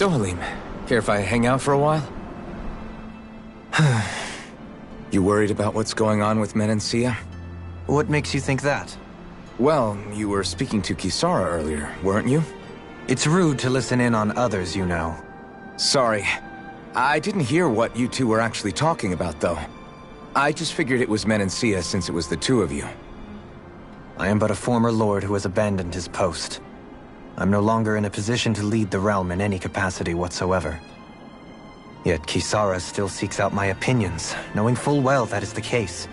Dohalim, care if I hang out for a while? You worried about what's going on with Menancia? What makes you think that? Well, you were speaking to Kisara earlier, weren't you? It's rude to listen in on others, you know. Sorry. I didn't hear what you two were actually talking about, though. I just figured it was Menancia since it was the two of you. I am but a former lord who has abandoned his post. I'm no longer in a position to lead the realm in any capacity whatsoever. Yet Kisara still seeks out my opinions, knowing full well that is the case.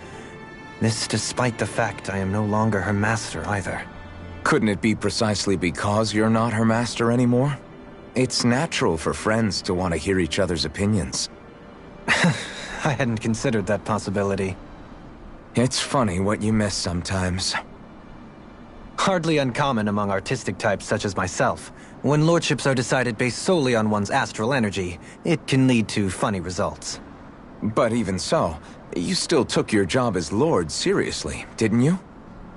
This despite the fact I am no longer her master either. Couldn't it be precisely because you're not her master anymore? It's natural for friends to want to hear each other's opinions. I hadn't considered that possibility. It's funny what you miss sometimes. Hardly uncommon among artistic types such as myself. When lordships are decided based solely on one's astral energy, it can lead to funny results. But even so, you still took your job as lord seriously, didn't you?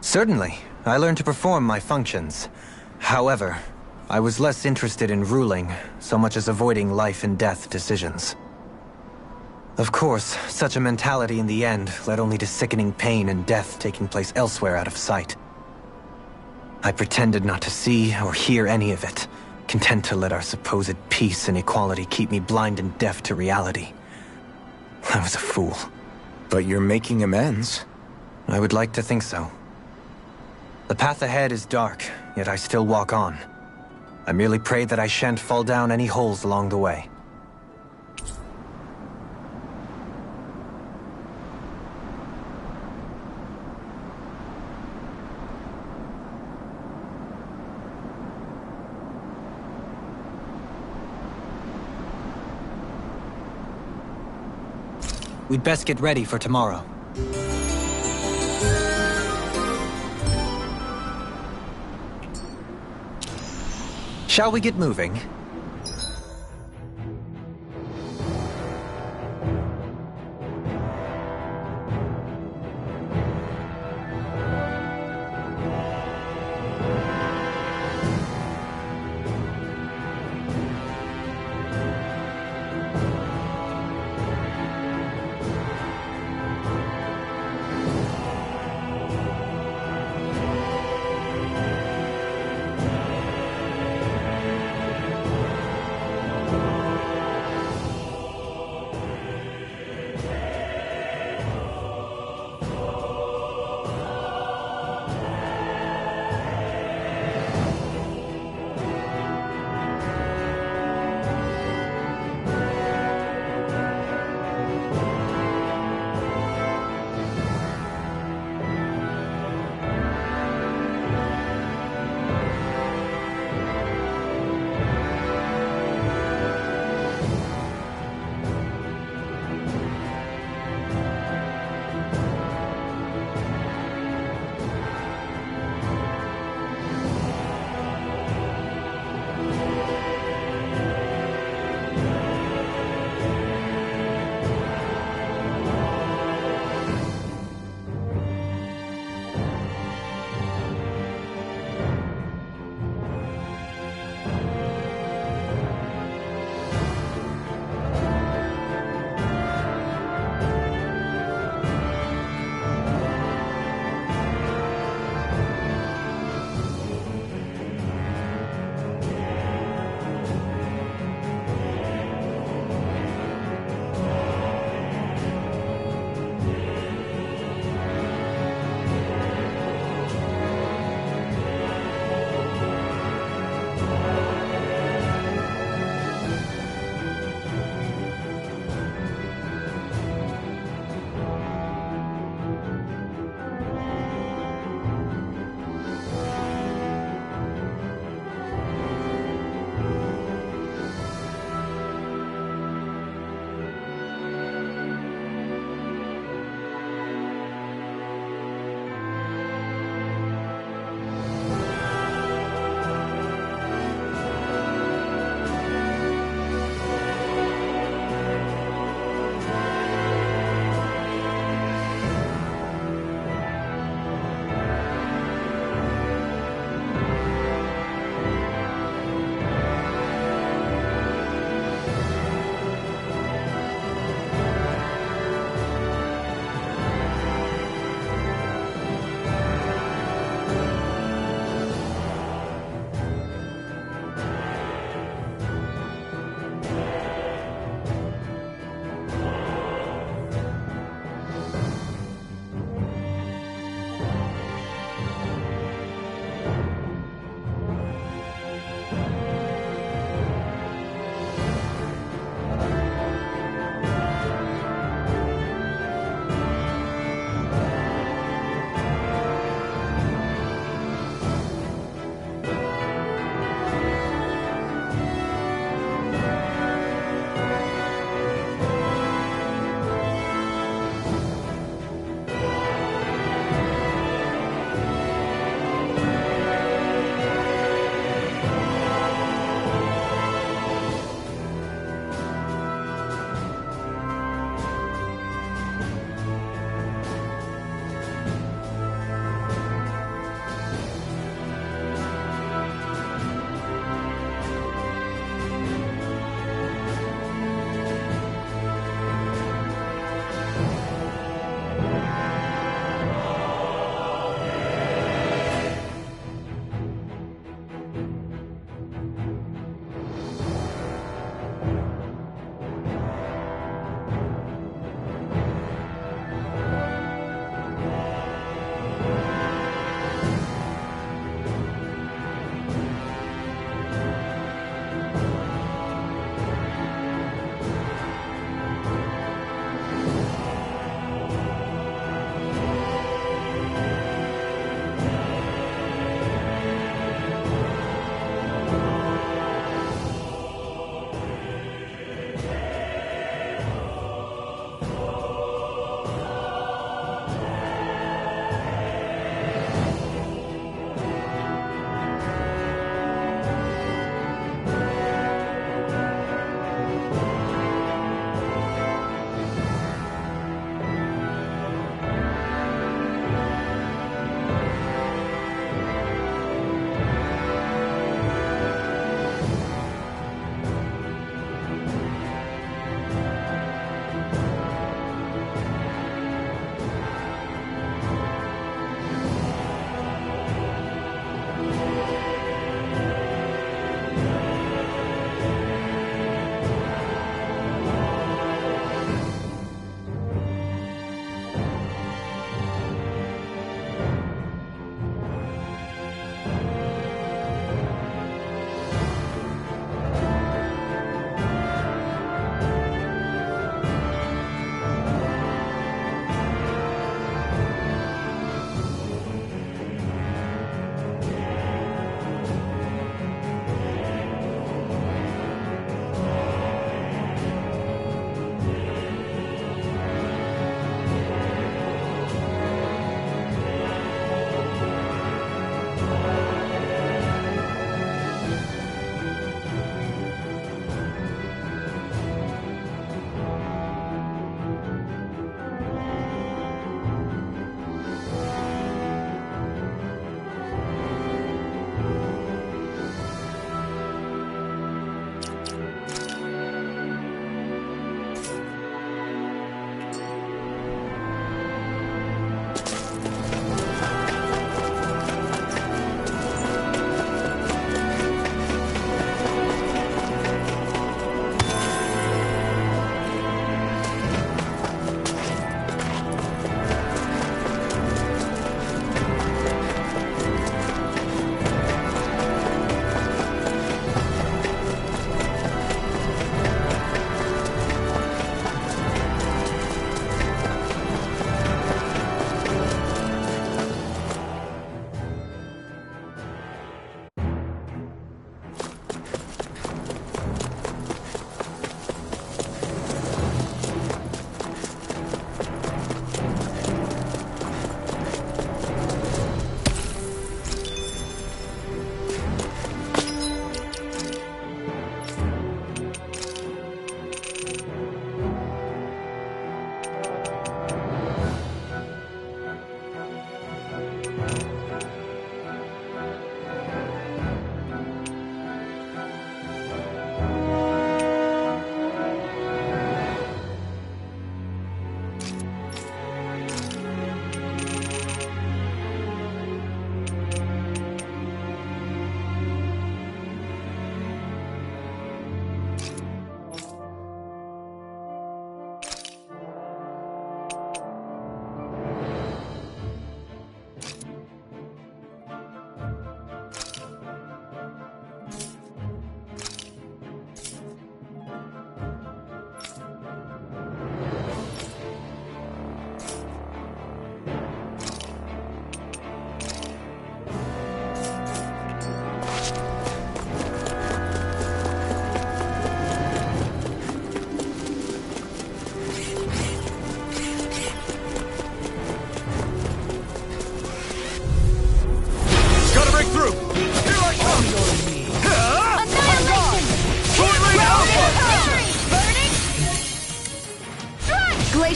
Certainly. I learned to perform my functions. However, I was less interested in ruling, so much as avoiding life and death decisions. Of course, such a mentality in the end led only to sickening pain and death taking place elsewhere out of sight. I pretended not to see or hear any of it, content to let our supposed peace and equality keep me blind and deaf to reality. I was a fool. But you're making amends. I would like to think so. The path ahead is dark, yet I still walk on. I merely pray that I shan't fall down any holes along the way. We'd best get ready for tomorrow. Shall we get moving?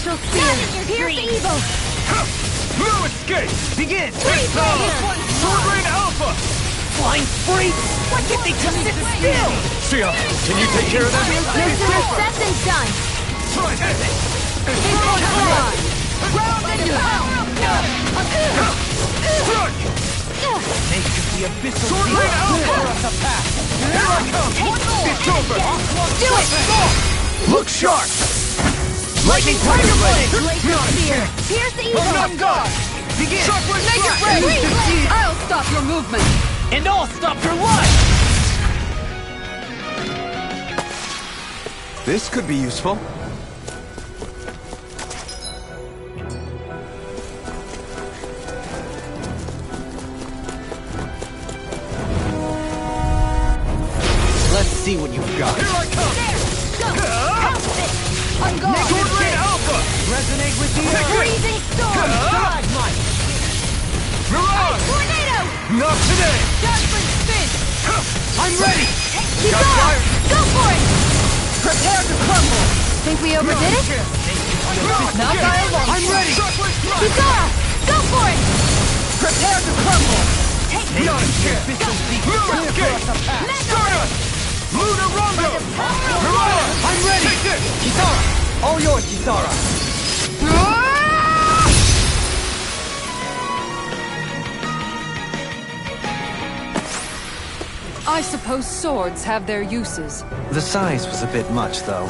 Glacial Spear! Pierce evil! No escape! Begin! Sword Rain Alpha! Flying freaks! Why can't they just sit still? Sia, can you take care of that? Mr. Assassin's done! Try it! Ground and Strike! Make the abyssal Sword deep Rain Alpha! for us a path! Here I come! It's over! Do it! Look sharp! Lightning Tiger Blade! Glacial Spear! Pierce evil! On guard! Begin! Make it ready! I'll stop your movement! And I'll stop your life! This could be useful. Let's see what you've got. Here I come! Go! Pounce it! On guard! Sword Rain Alpha! Resonate with the Take earth! it! Freezing storm! Stalagmite! Mirage! Tornado! Not today! Dazzling spin! I'm ready! Kisara! Go for it! Prepare to crumble! Think we overdid it? Not by a long I'm ready! Kisara! Go for it! Prepare to crumble! Make the abyssal deep No for escape! us a path! Stardust! Lunar Rondo! Mirage! I'm ready! Take this! Kisara! All yours, Kisara! I suppose swords have their uses. The size was a bit much, though.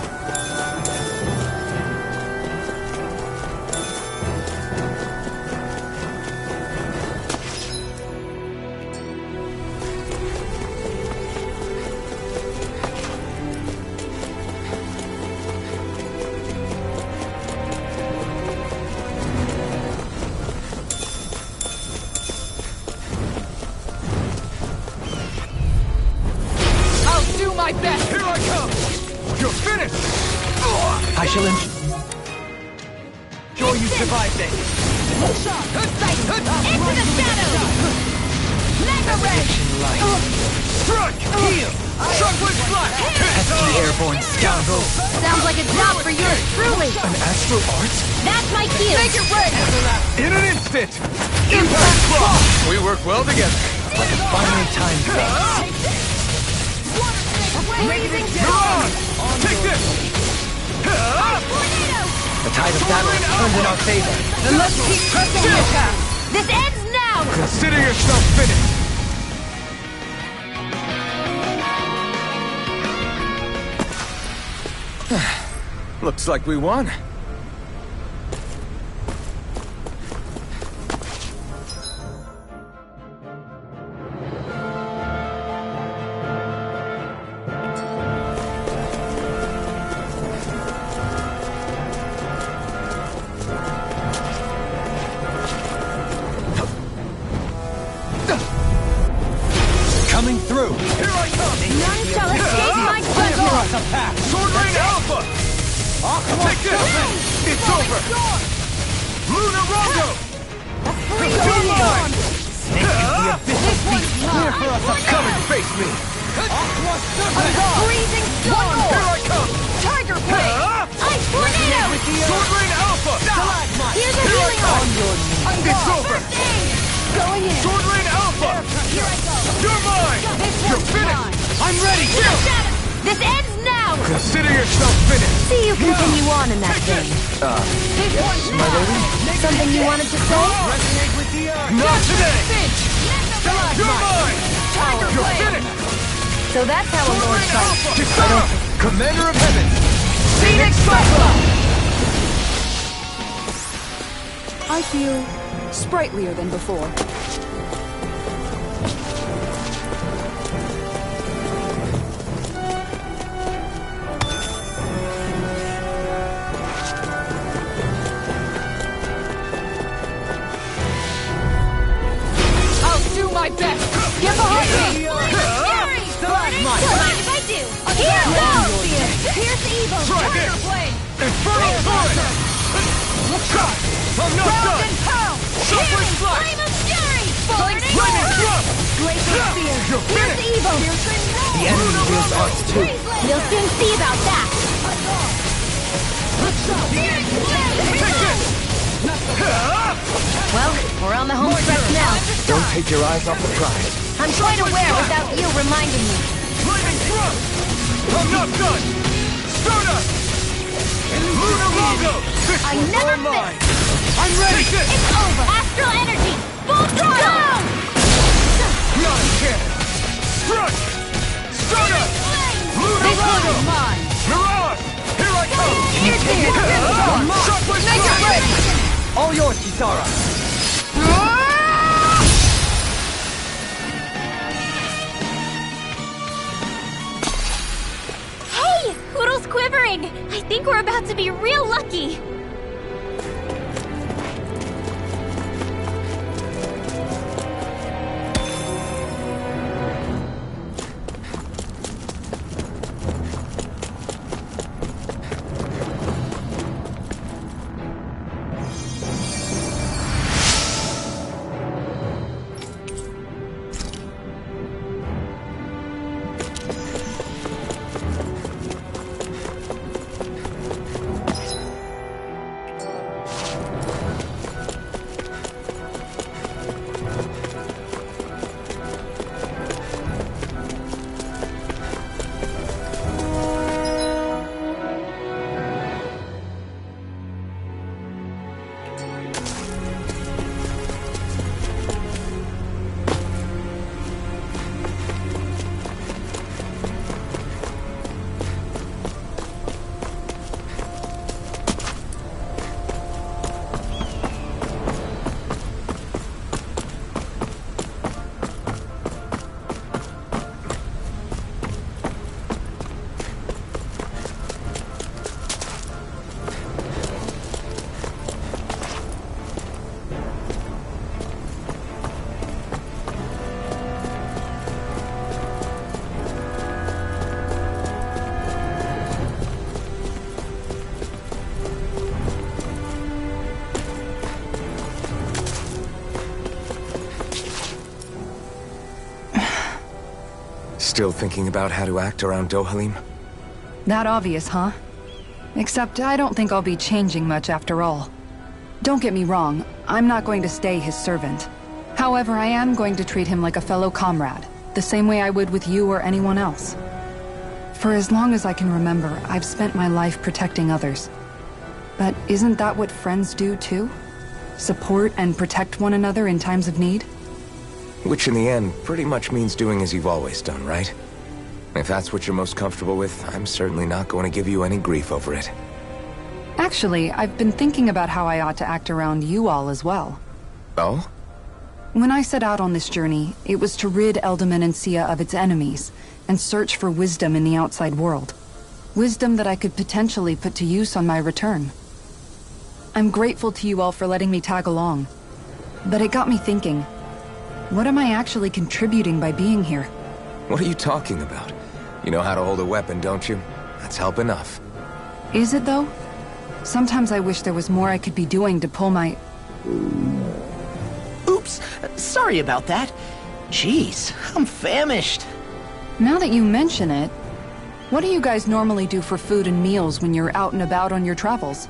I'll do my best! Here I come! You're finished! I shall Sure you survived it! Into the shadows! Mega Red! Strike! Heal! Chocolate Flash! pesky airborne scoundrel. Sounds like a job for yours truly! An astral art? That's my cue! Make it red! In an instant! Impact Claw! We work well together. Like a finely timed fence. Freezing Mirage! Take this! Tornado! The tide of battle has turned in our favor. Then let's keep pressing the attack! This ends now! Consider yourself finished! Looks like we won. Coming through. Here I come! None shall escape my judgment! A path! Sword Rain Alpha! Take this! It's over! Lunar Rondo! You're mine! The abyssal deep clear for us a Come and face me! Freezing storm! Here I come! Tiger Blade! Ice Tornado! Sword Rain Alpha! Here's a Here I healing come! art! It's over! First aid! Going in! Sword Rain Alpha! Here I go! You're mine! This You're one's finished! mine! I'm ready! This ends now! Consider yourself finished! See you continue on in that vein. This one's my lady. Something you wanted to say? Resonate with the earth! Not today! You're mine! Tiger You're Blade! finished! So that's how a Sword lord Rain fights. Alpha! Kisara! Commander of Heaven! Phoenix Cyclops! I feel sprightlier than before. I'll do my best! Get behind me! Stalagmite! Don't mind if I do! Here goes! Pierce evil! Try Tiger this. Blade! Infernal Torrent! I'm not Round done! and pound! Chocolate Healing Flash! flame of fury! Burning Lightning orb! Thrust! Glacial spear! You're Pierce finished! evil! The enemy wields arts too. You'll soon see about that! take your eyes off the prize. I'm quite aware without you reminding me. Lightning thrust! I'm not done! Stardust! Lunar logo! I never mine! miss! I'm ready! It's over! Astral energy! Full throttle! Beyond cannon! Strike! Stardust! Lunar logo! Mine! Mirage! Here I come! Shockwave Make it strike! ready! All yours, Kisara! Hey! Poodle's quivering! I think we're about to be real lucky! Still thinking about how to act around Dohalim? That obvious, huh? Except I don't think I'll be changing much after all. Don't get me wrong, I'm not going to stay his servant. However, I am going to treat him like a fellow comrade, the same way I would with you or anyone else. For as long as I can remember, I've spent my life protecting others. But isn't that what friends do too? Support and protect one another in times of need? Which in the end pretty much means doing as you've always done, right? If that's what you're most comfortable with, I'm certainly not going to give you any grief over it. Actually, I've been thinking about how I ought to act around you all as well. Oh? When I set out on this journey, it was to rid Eldaman and Sia of its enemies, and search for wisdom in the outside world. Wisdom that I could potentially put to use on my return. I'm grateful to you all for letting me tag along. But it got me thinking, what am I actually contributing by being here? What are you talking about? You know how to hold a weapon, don't you? That's help enough. Is it though? Sometimes I wish there was more I could be doing to pull my... Oops, sorry about that. Jeez, I'm famished. Now that you mention it, what do you guys normally do for food and meals when you're out and about on your travels?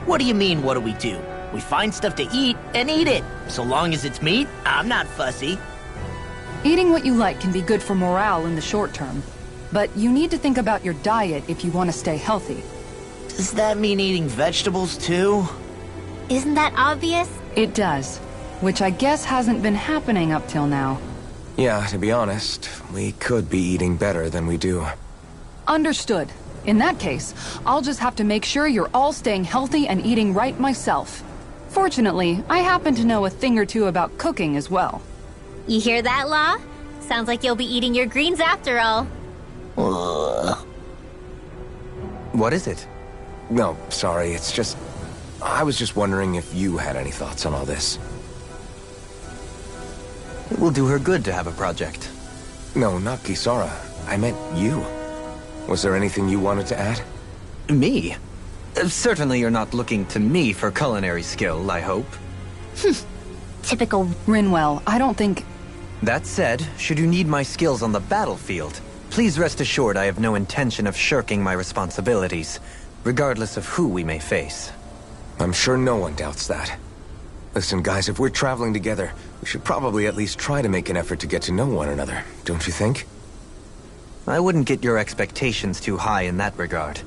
What do you mean, what do we do? We find stuff to eat and eat it. So long as it's meat, I'm not fussy. Eating what you like can be good for morale in the short term, but you need to think about your diet if you want to stay healthy. Does that mean eating vegetables too? Isn't that obvious? It does, which I guess hasn't been happening up till now. Yeah, to be honest, we could be eating better than we do. Understood. In that case, I'll just have to make sure you're all staying healthy and eating right myself. Fortunately, I happen to know a thing or two about cooking as well. You hear that, Law? Sounds like you'll be eating your greens after all. What is it? No, sorry, it's just... I was just wondering if you had any thoughts on all this. It will do her good to have a project. No, not Kisara. I meant you. Was there anything you wanted to add? Me? Certainly you're not looking to me for culinary skill, I hope. Typical. Rinwell, I don't think... That said, should you need my skills on the battlefield, please rest assured I have no intention of shirking my responsibilities, regardless of who we may face. I'm sure no one doubts that. Listen, guys, if we're traveling together, we should probably at least try to make an effort to get to know one another, don't you think? I wouldn't get your expectations too high in that regard.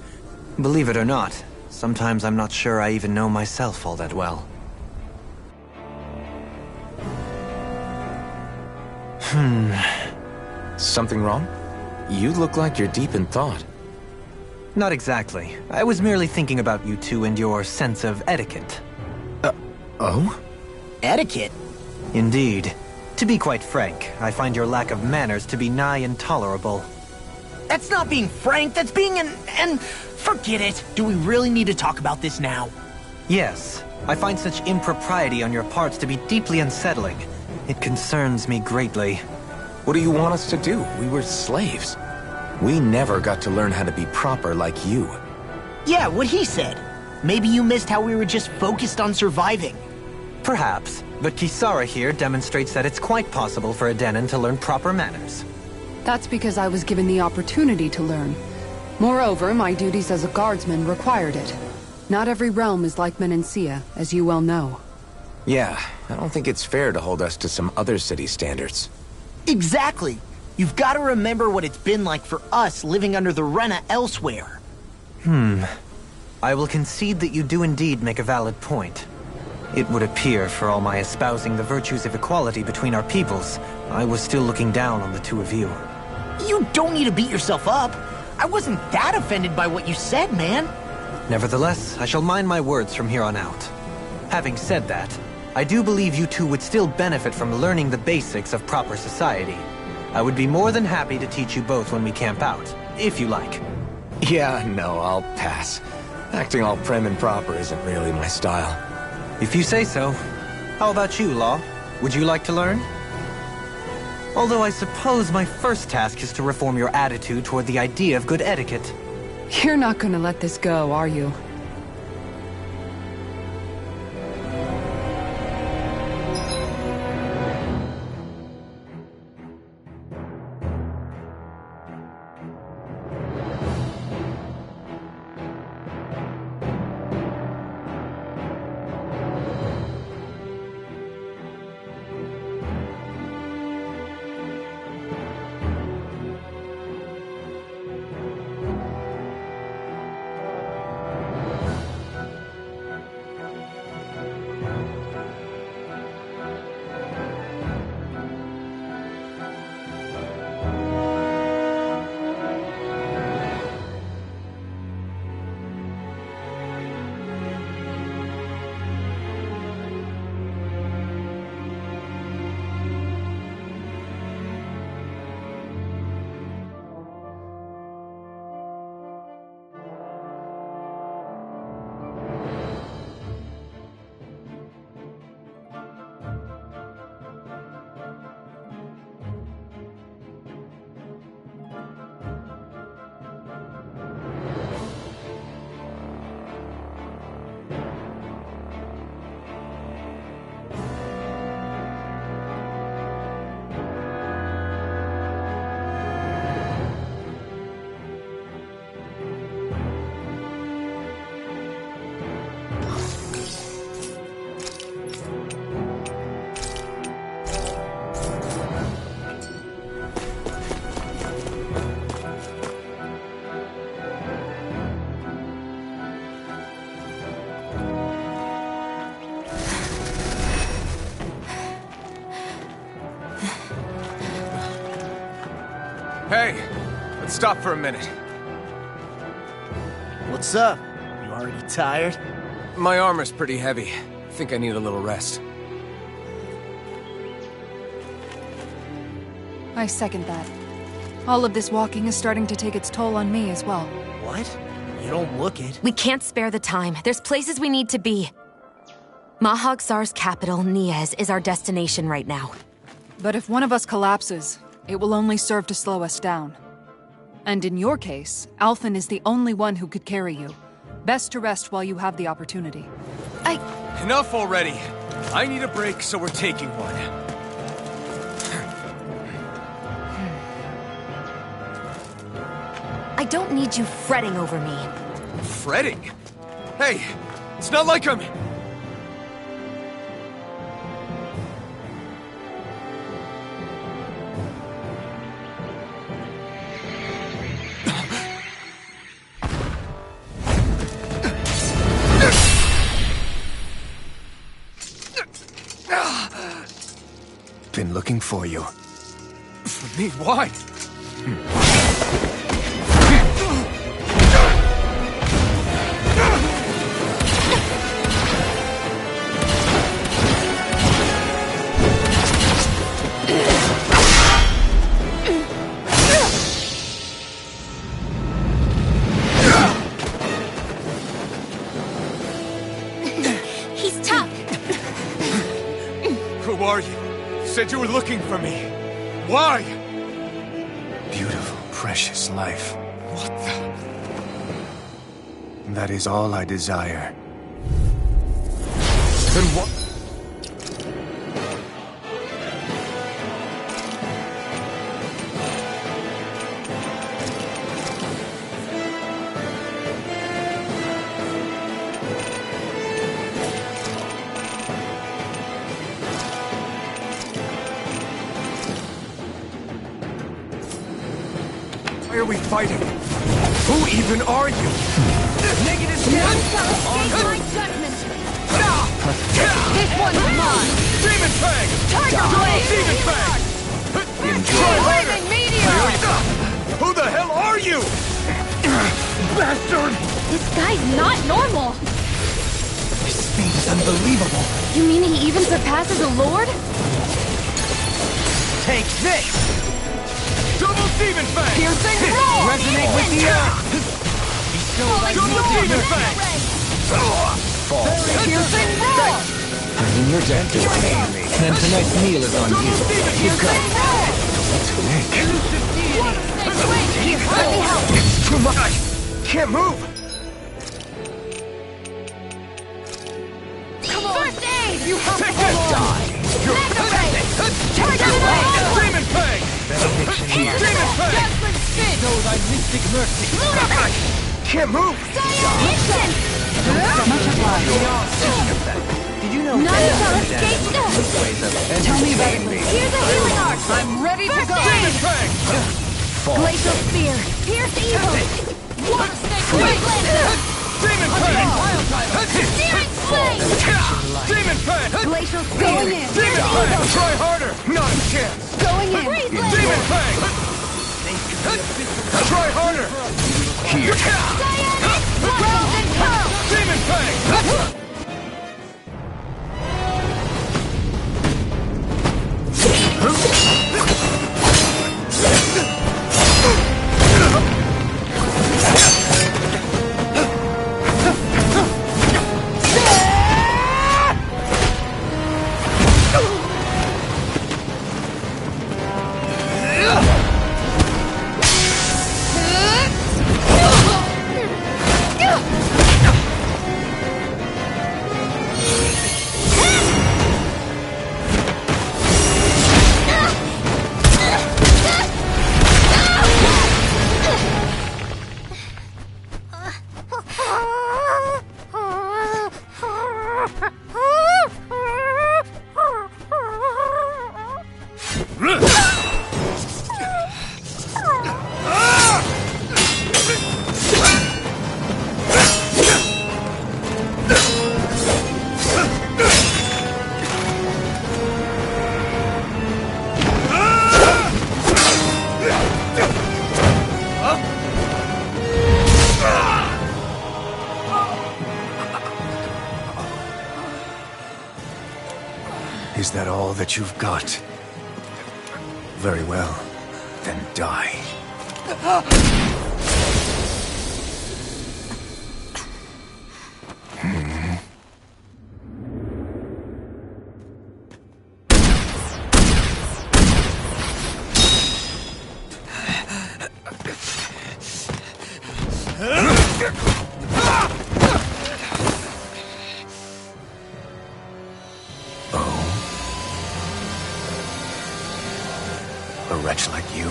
Believe it or not, sometimes I'm not sure I even know myself all that well. Something wrong? You look like you're deep in thought. Not exactly. I was merely thinking about you two and your sense of etiquette. Oh? Etiquette? Indeed. To be quite frank, I find your lack of manners to be nigh intolerable. That's not being frank, that's being forget it. Do we really need to talk about this now? Yes. I find such impropriety on your parts to be deeply unsettling. It concerns me greatly. What do you want us to do? We were slaves. We never got to learn how to be proper like you. Yeah, what he said. Maybe you missed how we were just focused on surviving. Perhaps, but Kisara here demonstrates that it's quite possible for a Denon to learn proper manners. That's because I was given the opportunity to learn. Moreover, my duties as a guardsman required it. Not every realm is like Menancia, as you well know. Yeah, I don't think it's fair to hold us to some other city standards. Exactly. You've got to remember what it's been like for us living under the Rena elsewhere. I will concede that you do indeed make a valid point. It would appear, for all my espousing the virtues of equality between our peoples, I was still looking down on the two of you. You don't need to beat yourself up. I wasn't that offended by what you said, man. Nevertheless, I shall mind my words from here on out. Having said that, I do believe you two would still benefit from learning the basics of proper society. I would be more than happy to teach you both when we camp out, if you like. Yeah, no, I'll pass. Acting all prim and proper isn't really my style. If you say so. How about you, Law? Would you like to learn? Although I suppose my first task is to reform your attitude toward the idea of good etiquette. You're not gonna let this go, are you? Hey, let's stop for a minute. What's up? You already tired? My armor's pretty heavy. I think I need a little rest. I second that. All of this walking is starting to take its toll on me as well. What? You don't look it. We can't spare the time. There's places we need to be. Mahag Saar's capital, Niez, is our destination right now. But if one of us collapses, it will only serve to slow us down. And in your case, Alphen is the only one who could carry you. Best to rest while you have the opportunity. Enough already! I need a break, so we're taking one. I don't need you fretting over me. Fretting? Hey, it's not like I'm... been looking for you. For me? Why? He's tough. Who are you? Said you were looking for me. Why? Beautiful, precious life. What the? That is all I desire. Then what? Why are we fighting? Who even are you? Negative my judgment. This one's mine. Demon Fang! Tiger Blade. Demon Fang! Blazing meteor. Who the hell are you? Bastard! This guy's not normal. His speed is unbelievable. You mean he even surpasses a lord? Take this! Double Demon Fang! Piercing roar. Resonate with the earth! Double Demon Fang! Piercing roar. You're dead. And tonight's meal is on you. Piercing roar. Here, let me help. Too much! Can't move! First aid. You have Take this! Mega ray. Tiger Blade. Demon Fang! Demon Fang! Dazzling spin. Thy mystic mercy! Can't move! Instant. Much obliged. Did you know None that shall escape death. ways of Tell me about it. Here's a healing arc. I'm ready to First go. Demon aid. Fang! Glacial spear. Pierce evil. Water snake. Great lancer. Demon Fang! Searing flame. Demon Fang! Glacial spear. Demon Fang! Try harder! Not a chance! Going in. Freeze Demon Fang! Try harder! Here! Cyanic. Frozen pearl. Demon Fang! Is that all that you've got? Very well. Then die. A wretch like you?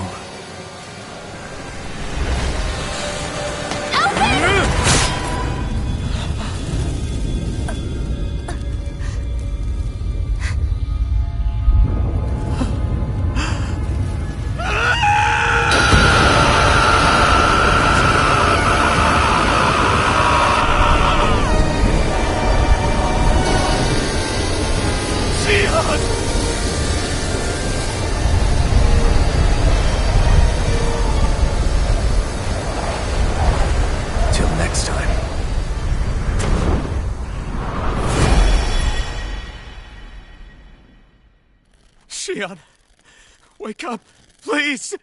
Shion, wake up, please!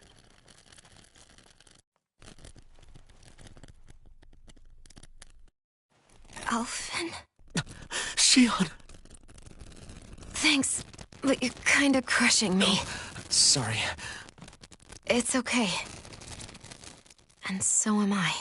Alphen? Shion! Thanks, but you're kinda crushing me. Sorry. It's okay. And so am I.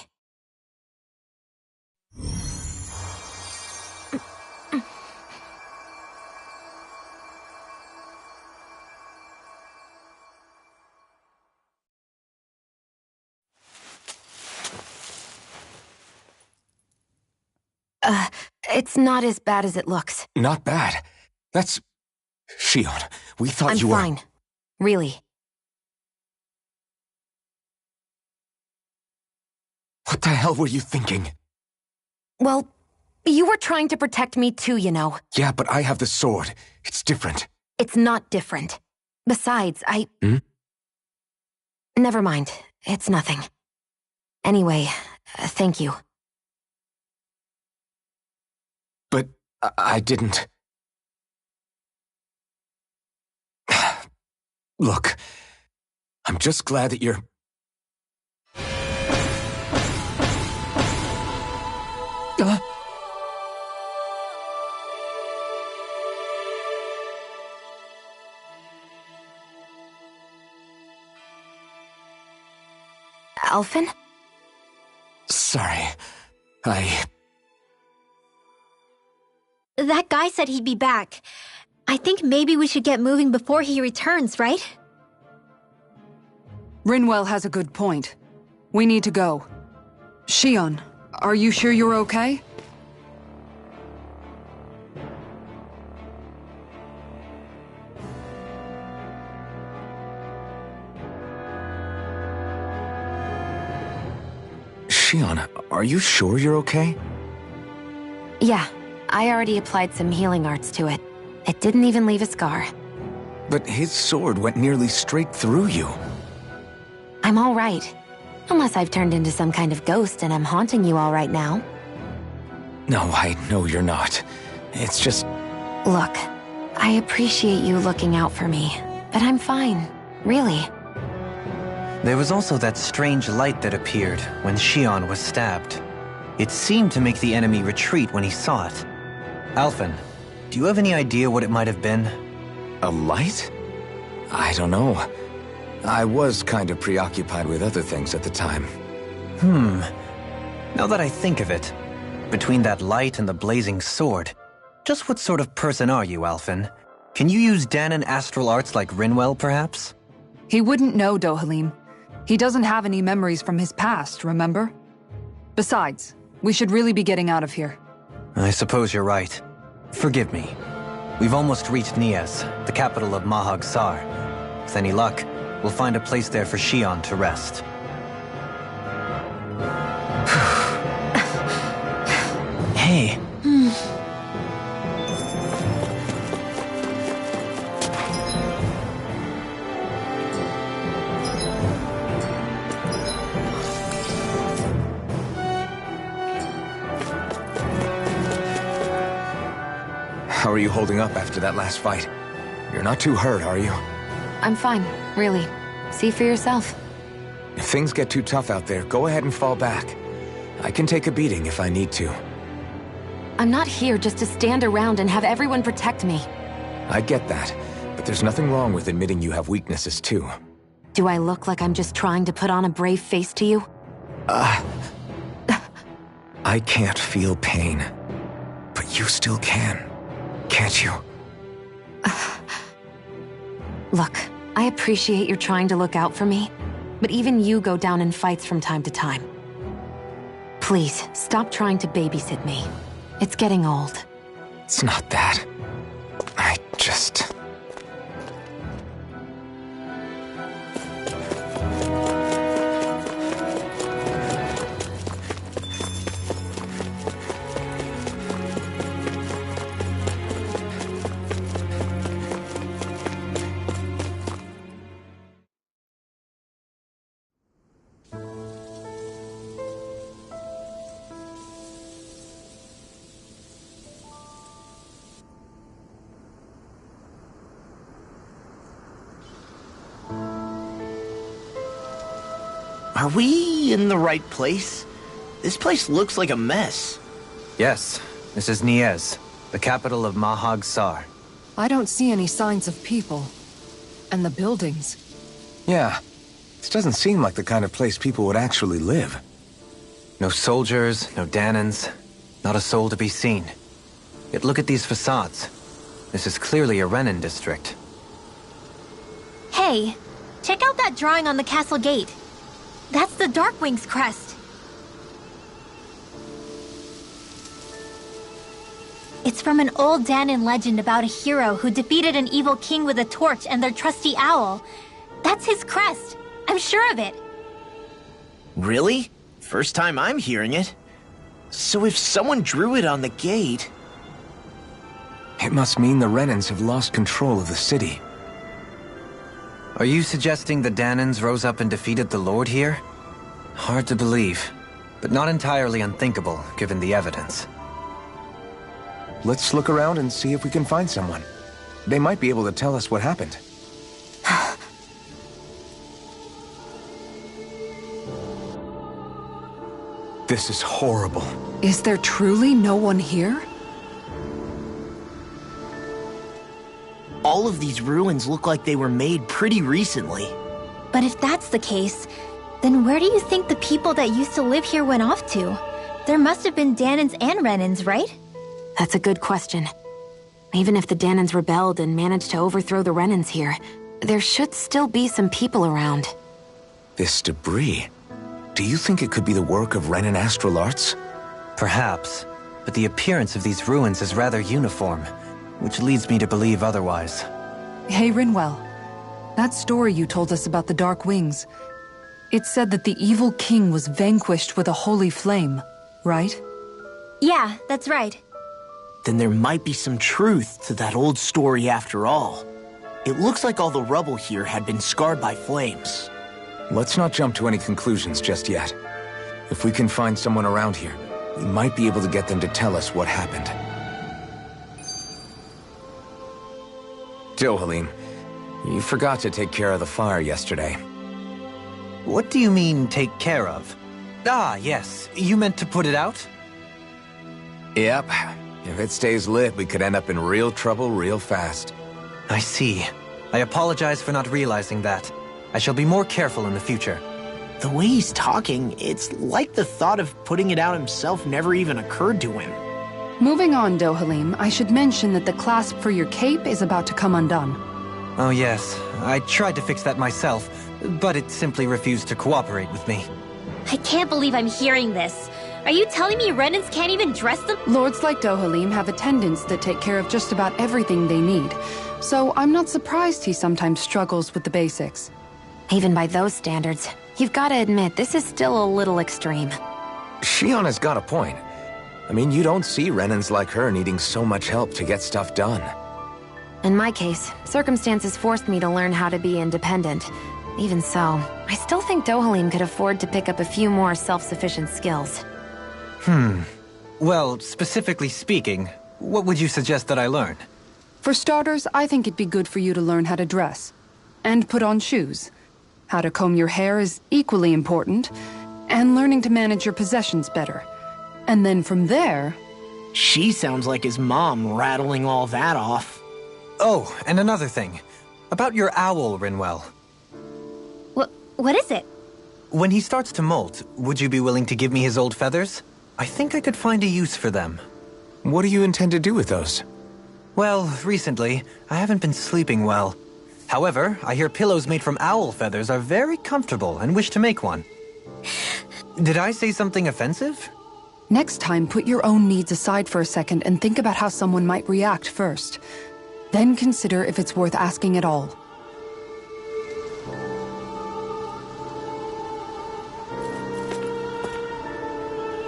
It's not as bad as it looks. Not bad. That's... Shion, we thought I'm you were... fine. Really. What the hell were you thinking? Well, you were trying to protect me too, you know. Yeah, but I have the sword. It's different. It's not different. Besides, Never mind. It's nothing. Anyway, thank you. But I didn't... Look, I'm just glad that you're... Alphen? Sorry. That guy said he'd be back. I think maybe we should get moving before he returns, right? Rinwell has a good point. We need to go. Shion, are you sure you're okay? Shion, are you sure you're okay? Yeah, I already applied some healing arts to it. It didn't even leave a scar. But his sword went nearly straight through you. I'm all right. Unless I've turned into some kind of ghost and I'm haunting you all right now. No, I know you're not. It's just... Look, I appreciate you looking out for me, but I'm fine, really. There was also that strange light that appeared when Shion was stabbed. It seemed to make the enemy retreat when he saw it. Alphen, do you have any idea what it might have been? A light? I don't know. I was kind of preoccupied with other things at the time. Now that I think of it, between that light and the blazing sword, just what sort of person are you, Alphen? Can you use Danon astral arts like Rinwell, perhaps? He wouldn't know, Dohalim. He doesn't have any memories from his past, remember? Besides, we should really be getting out of here. I suppose you're right. Forgive me. We've almost reached Niaz, the capital of Mahag Saar. With any luck, we'll find a place there for Shion to rest. Hey. How are you holding up after that last fight? You're not too hurt, are you? I'm fine, really. See for yourself. If things get too tough out there, go ahead and fall back. I can take a beating if I need to. I'm not here just to stand around and have everyone protect me. I get that, but there's nothing wrong with admitting you have weaknesses too. Do I look like I'm just trying to put on a brave face to you? I can't feel pain. But you still can, can't you? Look, I appreciate you're trying to look out for me, but even you go down in fights from time to time. Please, stop trying to babysit me. It's getting old. It's not that. I just... Are we in the right place? This place looks like a mess. Yes, this is Niez, the capital of Mahag Saar. I don't see any signs of people. And the buildings. Yeah, this doesn't seem like the kind of place people would actually live. No soldiers, no Danans, not a soul to be seen. Yet look at these facades. This is clearly a Renin district. Hey, check out that drawing on the castle gate. That's the Darkwing's crest. It's from an old Danan legend about a hero who defeated an evil king with a torch and their trusty owl. That's his crest. I'm sure of it. Really? First time I'm hearing it. So if someone drew it on the gate... It must mean the Renins have lost control of the city. Are you suggesting the Danans rose up and defeated the Lord here? Hard to believe, but not entirely unthinkable, given the evidence. Let's look around and see if we can find someone. They might be able to tell us what happened. This is horrible. Is there truly no one here? All of these ruins look like they were made pretty recently. But if that's the case, then where do you think the people that used to live here went off to? There must have been Danans and Renins, right? That's a good question. Even if the Danans rebelled and managed to overthrow the Renins here, there should still be some people around. This debris... Do you think it could be the work of Renin astral arts? Perhaps, but the appearance of these ruins is rather uniform, which leads me to believe otherwise. Hey, Rinwell. That story you told us about the Dark Wings, it said that the evil king was vanquished with a holy flame, right? Yeah, that's right. Then there might be some truth to that old story after all. It looks like all the rubble here had been scarred by flames. Let's not jump to any conclusions just yet. If we can find someone around here, we might be able to get them to tell us what happened. Dohalim, you forgot to take care of the fire yesterday. What do you mean, take care of? Ah, yes. You meant to put it out? Yep. If it stays lit, we could end up in real trouble real fast. I see. I apologize for not realizing that. I shall be more careful in the future. The way he's talking, it's like the thought of putting it out himself never even occurred to him. Moving on, Dohalim, I should mention that the clasp for your cape is about to come undone. Oh yes, I tried to fix that myself, but it simply refused to cooperate with me. I can't believe I'm hearing this. Are you telling me Renins can't even dress them? Lords like Dohalim have attendants that take care of just about everything they need, so I'm not surprised he sometimes struggles with the basics. Even by those standards, you've got to admit this is still a little extreme. Shionna's got a point. I mean, you don't see Renins like her needing so much help to get stuff done. In my case, circumstances forced me to learn how to be independent. Even so, I still think Dohalim could afford to pick up a few more self-sufficient skills. Well, specifically speaking, what would you suggest that I learn? For starters, I think it'd be good for you to learn how to dress. And put on shoes. How to comb your hair is equally important, and learning to manage your possessions better. And then from there... She sounds like his mom rattling all that off. Oh, and another thing. About your owl, Rinwell. What is it? When he starts to molt, would you be willing to give me his old feathers? I think I could find a use for them. What do you intend to do with those? Well, recently, I haven't been sleeping well. However, I hear pillows made from owl feathers are very comfortable and wish to make one. Did I say something offensive? Next time, put your own needs aside for a second and think about how someone might react first. Then consider if it's worth asking at all.